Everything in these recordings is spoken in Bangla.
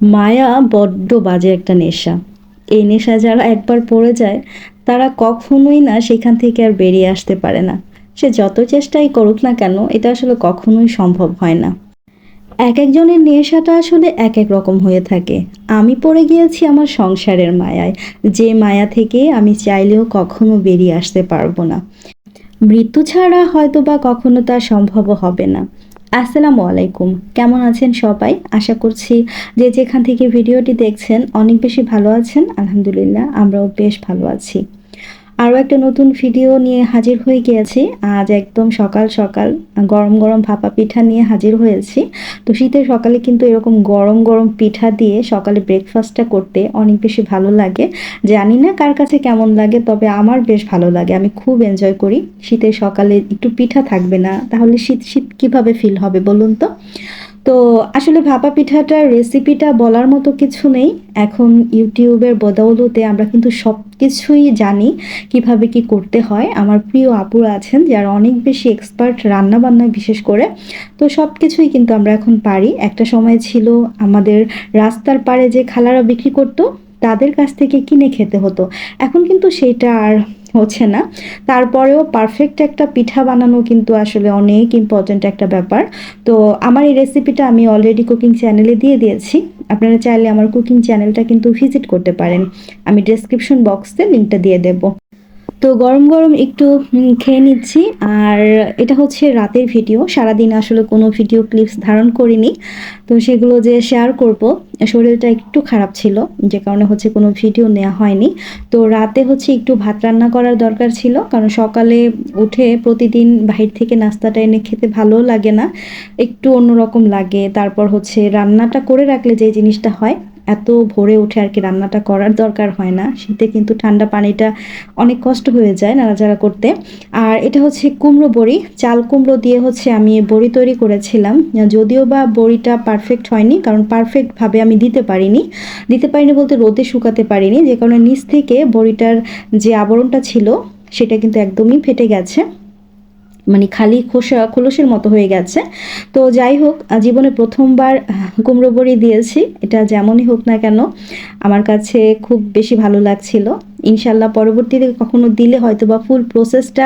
মায়া বড্ড বাজে একটা নেশা। এই নেশা যারা একবার পড়ে যায় তারা কখনোই না সেখান থেকে আর বেরিয়ে আসতে পারে না। সে যত চেষ্টাই করুক না কেন এটা আসলে কখনোই সম্ভব হয় না। একেকজনের নেশাটা আসলে একেক রকম হয়ে থাকে। আমি পড়ে গিয়েছি আমার সংসারের মায়ায়, যে মায়া থেকে আমি চাইলেও কখনো বেরিয়ে আসতে পারবো না। মৃত্যু ছাড়া হয়তোবা কখনো তা সম্ভবও হবে না। আসসালামু আলাইকুম। কেমন আছেন সবাই? আশা করছি যে যেখান থেকে ভিডিওটি দেখছেন অনেক বেশি ভালো আছেন। আলহামদুলিল্লাহ আমরাও বেশ ভালো আছি। আরও একটা নতুন ভিডিও নিয়ে হাজির হয়ে গিয়েছি। আজ একদম সকাল সকাল গরম গরম ভাপা পিঠা নিয়ে হাজির হয়েছি। তো শীতের সকালে কিন্তু এরকম গরম গরম পিঠা দিয়ে সকালে ব্রেকফাস্টটা করতে অনেক বেশি ভালো লাগে। জানি না কার কাছে কেমন লাগে, তবে আমার বেশ ভালো লাগে। আমি খুব এনজয় করি। শীতের সকালে একটু পিঠা থাকবে না তাহলে শীত শীত কীভাবে ফিল হবে বলুন তো? তো আসলে ভাপা পিঠাটার রেসিপিটা বলার মতো কিছু নেই। এখন ইউটিউবের বদৌলতে আমরা কিন্তু সব কিছুই জানি কিভাবে কি করতে হয়। আমার প্রিয় আপুরা আছেন যারা অনেক বেশি এক্সপার্ট রান্না-বান্নায় বিশেষ করে। তো সব কিছুই কিন্তু আমরা এখন পারি। একটা সময় ছিল আমাদের রাস্তার পাড়ে যে খালারা বিক্রি করতো তাদের কাছ থেকে কিনে খেতে হতো। এখন কিন্তু সেইটা আর হচ্ছে না। তারপরেও পারফেক্ট একটা পিঠা বানানো কিন্তু আসলে অনেক ইম্পর্ট্যান্ট একটা ব্যাপার। তো আমার এই রেসিপিটা আমি অলরেডি কুকিং চ্যানেলে দিয়ে দিয়েছি। আপনারা চাইলে আমার কুকিং চ্যানেলটা কিন্তু ভিজিট করতে পারেন। আমি ডেসক্রিপশন বক্সে লিংকটা দিয়ে দেব। তো গরম গরম একটু খেয়ে নিচ্ছি। আর এটা হচ্ছে রাতের ভিডিও। সারাদিন আসলে কোনো ভিডিও ক্লিপস ধারণ করিনি। তো সেগুলো যে শেয়ার করব, শরীরটা একটু খারাপ ছিল, যে কারণে হচ্ছে কোনো ভিডিও নেওয়া হয়নি। তো রাতে হচ্ছে একটু ভাত রান্না করার দরকার ছিল, কারণ সকালে উঠে প্রতিদিন বাহির থেকে নাস্তাটা এনে খেতে ভালোও লাগে না, একটু অন্যরকম লাগে। তারপর হচ্ছে রান্নাটা করে রাখলে যে জিনিসটা হয়, এত ভোরে উঠে আর কি রান্নাটা করার দরকার হয় না। শীতে কিন্তু ঠান্ডা পানিটা অনেক কষ্ট হয়ে যায় নাড়াচাড়া করতে। আর এটা হচ্ছে কুমড়ো বড়ি, চাল কুমড়ো দিয়ে হচ্ছে আমি বড়ি তৈরি করেছিলাম। যদিও বা বড়িটা পারফেক্ট হয়নি, কারণ পারফেক্টভাবে আমি দিতে পারিনি বলতে রোদে শুকাতে পারিনি, যে কারণে নিচ থেকে বড়িটার যে আবরণটা ছিল সেটা কিন্তু একদমই ফেটে গেছে, মানে খালি খোলসের মতো হয়ে গেছে। তো যাই হোক, জীবনে প্রথমবার কুমড়ো বড়ি দিয়েছি। এটা যেমনই হোক না কেন আমার কাছে খুব বেশি ভালো লাগছিল। ইনশাল্লাহ পরবর্তীতে কখনো দিলে হয়তো বা ফুল প্রসেসটা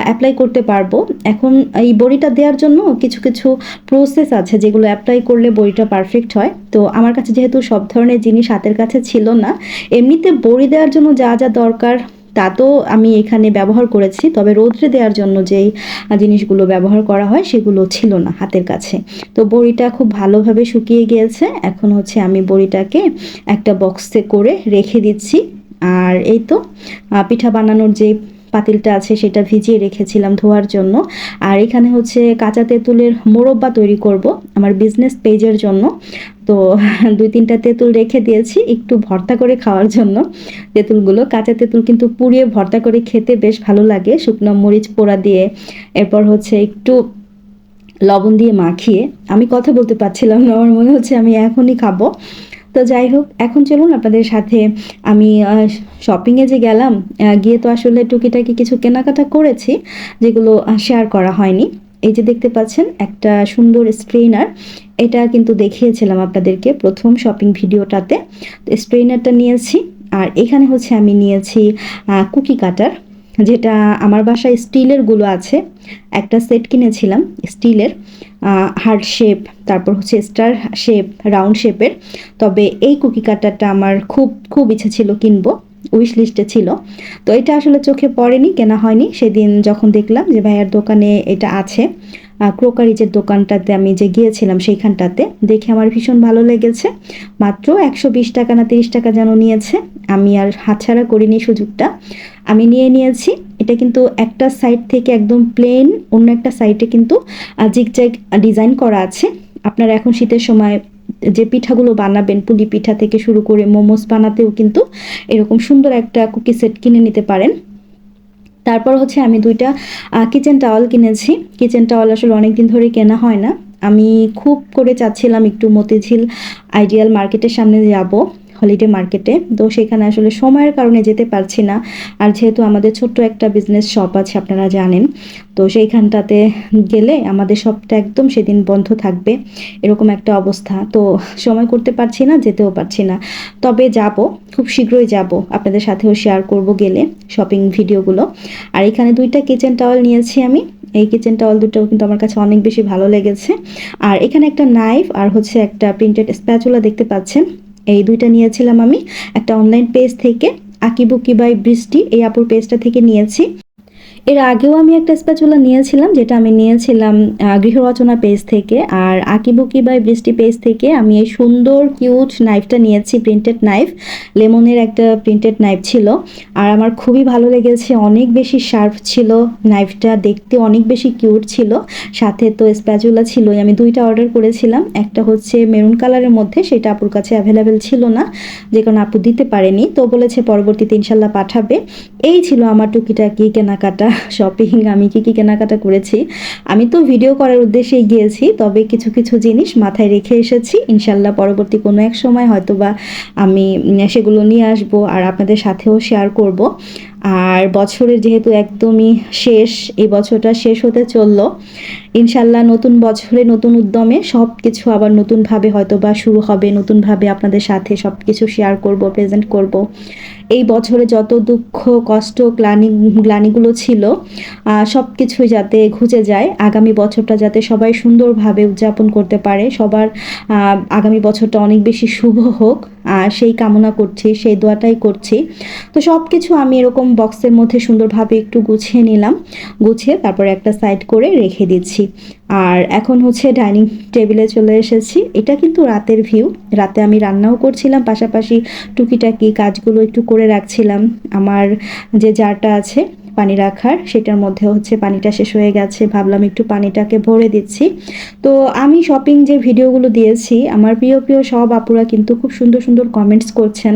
অ্যাপ্লাই করতে পারবো। এখন এই বড়িটা দেওয়ার জন্য কিছু কিছু প্রসেস আছে যেগুলো অ্যাপ্লাই করলে বড়িটা পারফেক্ট হয়। তো আমার কাছে যেহেতু সব ধরনের জিনিস হাতের কাছে ছিল না, এমনিতে বড়ি দেওয়ার জন্য যা যা দরকার তা তো আমি এখানে ব্যবহার করেছি, তবে রৌদ্রে দেওয়ার জন্য যেই জিনিসগুলো ব্যবহার করা হয় সেগুলো ছিল না হাতের কাছে। তো বড়িটা খুব ভালোভাবে শুকিয়ে গিয়েছে। এখন হচ্ছে আমি বড়িটাকে একটা বক্সে করে রেখে দিচ্ছি। আর এই তো পিঠা বানানোর যে পাতিলটা আছে সেটা ভিজিয়ে রেখেছিলাম ধোয়ার জন্য। আর এখানে হচ্ছে কাঁচা তেঁতুলের মোরব্বা তৈরি করব আমার বিজনেস পেজের জন্য। তো ২-৩টা তেঁতুল রেখে দিয়েছি একটু ভর্তা করে খাওয়ার জন্য। তেঁতুলগুলো, কাঁচা তেঁতুল কিন্তু পুড়িয়ে ভর্তা করে খেতে বেশ ভালো লাগে, শুকনো মরিচ পোড়া দিয়ে। এরপর হচ্ছে একটু লবণ দিয়ে মাখিয়ে। আমি কথা বলতে পারছিলাম না, আমার মনে হচ্ছে আমি এখনই খাবো। তো যাই হোক, এখন চলুন আপনাদের সাথে আমি শপিংয়ে যে গেলাম, গিয়ে তো আসলে টুকিটাকি কিছু কেনাকাটা করেছি যেগুলো শেয়ার করা হয়নি। এই যে দেখতে পাচ্ছেন একটা সুন্দর স্ট্রেইনার, এটা কিন্তু দেখিয়েছিলাম আপনাদেরকে প্রথম শপিং ভিডিওটাতে। তো স্ট্রেইনারটা নিয়েছি। আর এখানে হচ্ছে আমি নিয়েছি কুকি কাটার, যেটা আমার বাসায় স্টিলেরগুলো আছে। একটা সেট কিনেছিলাম স্টিলের, হার্ট শেপ, তারপর হচ্ছে স্টার শেপ, রাউন্ড শেপের। তবে এই কুকি কাটারটা আমার খুব খুব ইচ্ছে ছিল কিনবো, উইশ লিস্টে ছিল। তো এটা আসলে চোখে পড়েনি, কেনা হয়নি। সেদিন যখন দেখলাম যে ভাইয়ার দোকানে এটা আছে, ক্রোকারিজের দোকানটাতে আমি যে গিয়েছিলাম সেইখানটাতে দেখে আমার ভীষণ ভালো লেগেছে। মাত্র ১২০ টাকা না ৩০ টাকা যেন নিয়েছে। আমি আর হাতছাড়া করিনি সুযোগটা, আমি নিয়েছি। এটা কিন্তু একটা সাইড থেকে একদম প্লেন, অন্য একটা সাইডে কিন্তু জিগজ্যাগ ডিজাইন করা আছে। আপনারা এখন শীতের সময় যে পিঠাগুলো বানাবেন, পুলি পিঠা থেকে শুরু করে মোমোস বানাতেও কিন্তু এরকম সুন্দর একটা কুকি সেট কিনে নিতে পারেন। তারপর হচ্ছে আমি ২টা কিচেন টাওয়াল কিনেছি। কিচেন টাওয়াল আসলে অনেকদিন ধরে কেনা হয় না। আমি খুব করে চাচ্ছিলাম একটু মতিঝিল আইডিয়াল মার্কেটের সামনে যাব, হলিডে মার্কেটে। তো সেখানে আসলে সময়ের কারণে যেতে পারছি না। আর যেহেতু আমাদের ছোট্ট একটা বিজনেস শপ আছে আপনারা জানেন, তো সেইখানটাতে গেলে আমাদের শপটা একদম সেদিন বন্ধ থাকবে, এরকম একটা অবস্থা। তো সময় করতে পারছি না, যেতেও পারছি না। তবে যাব, খুব শীঘ্রই যাব, আপনাদের সাথেও শেয়ার করব গেলে শপিং ভিডিওগুলো। আর এখানে 2টা কিচেন টাওয়াল নিয়েছি আমি। এই কিচেন টাওয়াল দুটোও কিন্তু আমার কাছে অনেক বেশি ভালো লেগেছে। আর এখানে একটা নাইফ আর হচ্ছে একটা প্রিন্টেড স্প্যাচুলা দেখতে পাচ্ছেন, এই 2টা নিয়েছিলাম আমি একটা অনলাইন পেজ থেকে, আঁকিবুকি বাই বৃষ্টি, এই আপুর পেজটা থেকে নিয়েছি। এর আগেও আমি একটা স্প্যাচুলা নিয়েছিলাম, যেটা আমি নিয়েছিলাম গৃহ রচনা পেজ থেকে। আর আঁকিবুকি বাই বৃষ্টি পেজ থেকে আমি এই সুন্দর কিউট নাইফটা নিয়েছি, প্রিন্টেড নাইফ, লেমনের একটা প্রিন্টেড নাইফ ছিল। আর আমার খুবই ভালো লেগেছে, অনেক বেশি শার্প ছিল নাইফটা, দেখতে অনেক বেশি কিউট ছিল। সাথে তো স্প্যাচুলা ছিলই। আমি 2টা অর্ডার করেছিলাম, একটা হচ্ছে মেরুন কালারের মধ্যে, সেটা আপুর কাছে অ্যাভেলেবেল ছিল না, যে কারণে আপু দিতে পারেনি। তো বলেছে পরবর্তীতে ইনশাল্লাহ পাঠাবে। এই ছিল আমার টুকিটাকি কেনাকাটা, শপিং। আমি কি কি কেনাকাটা করেছি, আমি তো ভিডিও করার উদ্দেশ্যেই গিয়েছি, তবে কিছু কিছু জিনিস মাথায় রেখে এসেছি। ইনশাল্লাহ পরবর্তী কোনো এক সময় হয়তো বা আমি সেগুলো নিয়ে আসব আর আপনাদের সাথেও শেয়ার করব। আর বছরের যেহেতু একদমই শেষ, এই বছরটা শেষ হতে চললো, ইনশাল্লাহ নতুন বছরে নতুন উদ্যমে সব কিছু আবার নতুনভাবে হয়তো বা শুরু হবে, নতুনভাবে আপনাদের সাথে সব কিছু শেয়ার করব, প্রেজেন্ট করব। এই বছরে যত দুঃখ কষ্ট গ্লানিগুলো ছিল সব কিছুই যাতে ঘুচে যায়, আগামী বছরটা যাতে সবাই সুন্দরভাবে উদযাপন করতে পারে, সবার আগামী বছরটা অনেক বেশি শুভ হোক, সেই কামনা করছি, সেই দোয়াটাই করছি। তো সব কিছু আমি এরকম বক্সের মধ্যে সুন্দরভাবে একটু গুছিয়ে নিলাম, গুছিয়ে তারপরে একটা সাইড করে রেখে দিচ্ছি। আর এখন হচ্ছে ডাইনিং টেবিলে চলে এসেছি। এটা কিন্তু রাতের ভিউ, রাতে আমি রান্নাও করছিলাম, পাশাপাশি টুকিটাকি কাজগুলো একটু করে রাখছিলাম। আমার যে জারটা আছে পানি রাখার, সেটার মধ্যে হচ্ছে পানিটা শেষ হয়ে গেছে, ভাবলাম একটু পানিটাকে ভরে দিচ্ছি। তো আমি শপিং যে ভিডিওগুলো দিয়েছি, আমার প্রিয় প্রিয় সব আপুরা কিন্তু খুব সুন্দর সুন্দর কমেন্টস করছেন,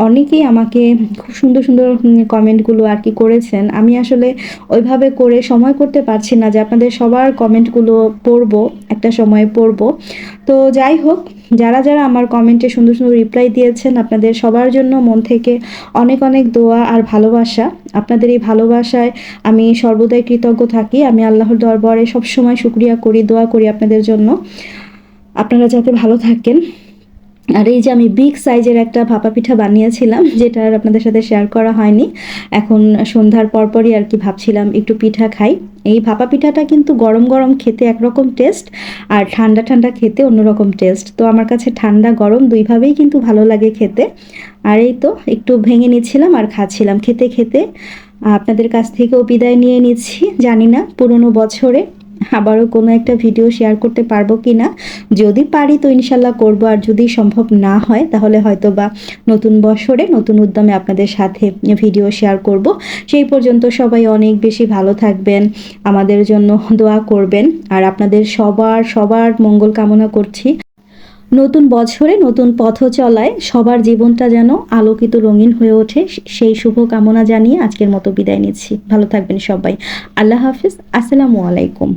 অনেকেই আমাকে খুব সুন্দর সুন্দর কমেন্টগুলো আর কি করেছেন। আমি আসলে ওইভাবে করে সময় করতে পারছি না যে আপনাদের সবার কমেন্টগুলো পড়বো, একটা সময় পড়বো। তো যাই হোক, যারা যারা আমার কমেন্টে সুন্দর সুন্দর রিপ্লাই দিয়েছেন, আপনাদের সবার জন্য মন থেকে অনেক অনেক দোয়া আর ভালোবাসা। আপনাদের এই ভালোবাসায় আমি সর্বদাই কৃতজ্ঞ থাকি। আমি আল্লাহর দরবারে সবসময় শুকরিয়া করি, দোয়া করি আপনাদের জন্য, আপনারা যাতে ভালো থাকেন। আর এই যে আমি বিগ সাইজের একটা ভাপা পিঠা বানিয়েছিলাম, যেটা আর আপনাদের সাথে শেয়ার করা হয়নি। এখন সন্ধ্যার পরপরই আর কি ভাবছিলাম একটু পিঠা খাই। এই ভাপা পিঠাটা কিন্তু গরম গরম খেতে একরকম টেস্ট, আর ঠান্ডা ঠান্ডা খেতে অন্যরকম টেস্ট। তো আমার কাছে ঠান্ডা গরম দুইভাবেই কিন্তু ভালো লাগে খেতে। আর এই তো একটু ভেঙে নিচ্ছিলাম আর খাচ্ছিলাম, খেতে খেতে আপনাদের কাছ থেকেও বিদায় নিয়ে নিচ্ছি। জানি না পুরনো বছরে আবারও কোনো একটা ভিডিও শেয়ার করতে পারবো কি না, যদি পারি তো ইনশাল্লাহ করব, আর যদি সম্ভব না হয় তাহলে হয়তো বা নতুন বছরে নতুন উদ্যমে আপনাদের সাথে ভিডিও শেয়ার করব। সেই পর্যন্ত সবাই অনেক বেশি ভালো থাকবেন, আমাদের জন্য দোয়া করবেন, আর আপনাদের সবার সবার মঙ্গল কামনা করছি। নতুন বছরে নতুন পথ চলায় সবার জীবনটা যেন আলোকিত রঙিন হয়ে ওঠে, সেই শুভ কামনা জানিয়ে আজকের মতো বিদায় নিচ্ছি। ভালো থাকবেন সবাই, আল্লাহ হাফিজ, আসসালামু আলাইকুম।